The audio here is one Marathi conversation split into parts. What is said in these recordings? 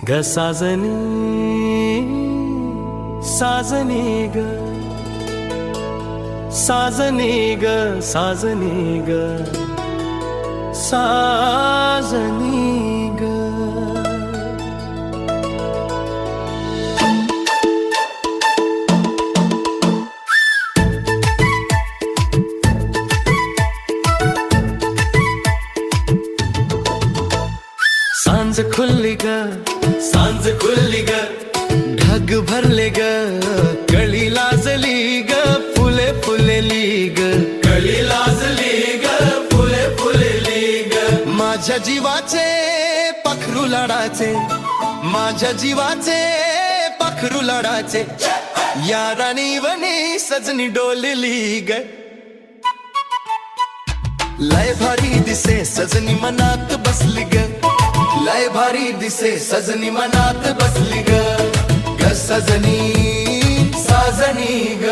ग साजनी साजनी ग साजनी ग साजनी ग साजनी ग सांज खुल्ली ग सांज खुल्ली ग ढग भरले ग कळी लाजली ग फुले फुलेली ग कळी लाजली ग फुले फुलेली ग माझ्या जीवाचे पाखरू लाडाचे माझ्या जीवाचे पाखरू लाडाचे या राणीवनी सजनी डोलली ग लय भारी दिसे सजनी मनात बसली ग लय भारी दिसे सजनी मनात बसली ग ग सजनी साजनी ग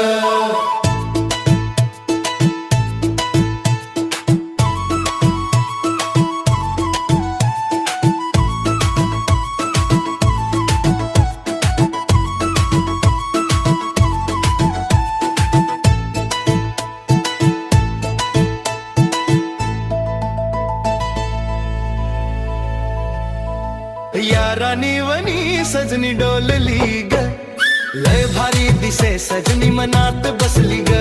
या राणीवनी सजनी डोलली ग लय भारी दिसे सजनी मनात बसली ग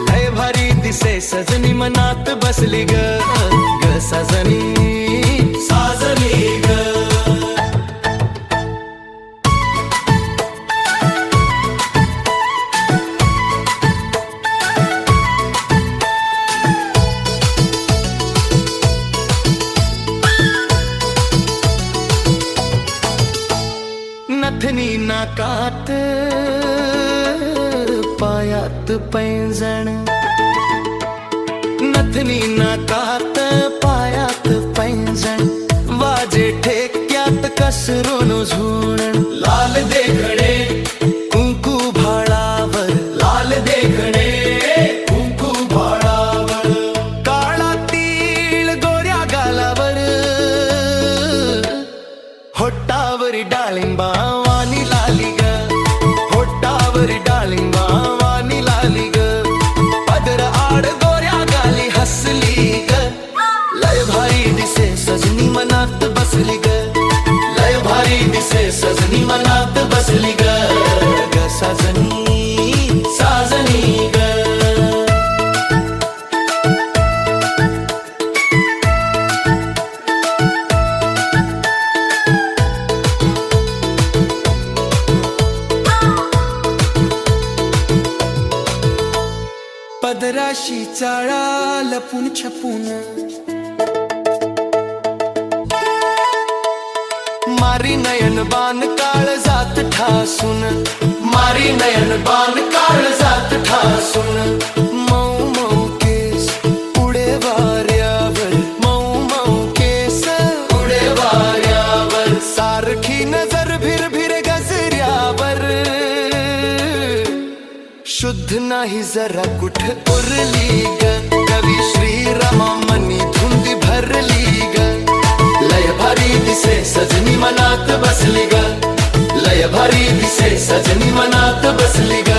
लय भारी दिसे सजनी मनात बसली ग ग सजनी साजनी ग नथनी नाकात पायात पैंजण नथनी नाकात पायात पैंजण वाजे ठेक्यात कसरून झुणण लाल देखणे कुंकू भाळावर लाल देखणे कुंकू भाळावर काळा तीळ गोऱ्या गालावर होटावर डाळिंबा सजनी मनात बसली ग ग साजनी साजनी ग पदराशी चाळा लपून छपून मारी नयन बाण काळ जात ठासून मारी नयन बाण काळ जात ठासून मऊ मऊ केस उडे वाऱ्यावर मऊ मऊ केस उडे वाऱ्यावर सारखी नजर भिर भिर गजऱ्यावर शुद्ध नाही जरा कुठ उरली ग कवी श्रीरामा मनी धुंदी भरली ग लय भारी दिसे सजनी मनात बसली ग लय भारी दिसे सजनी मनात बसली ग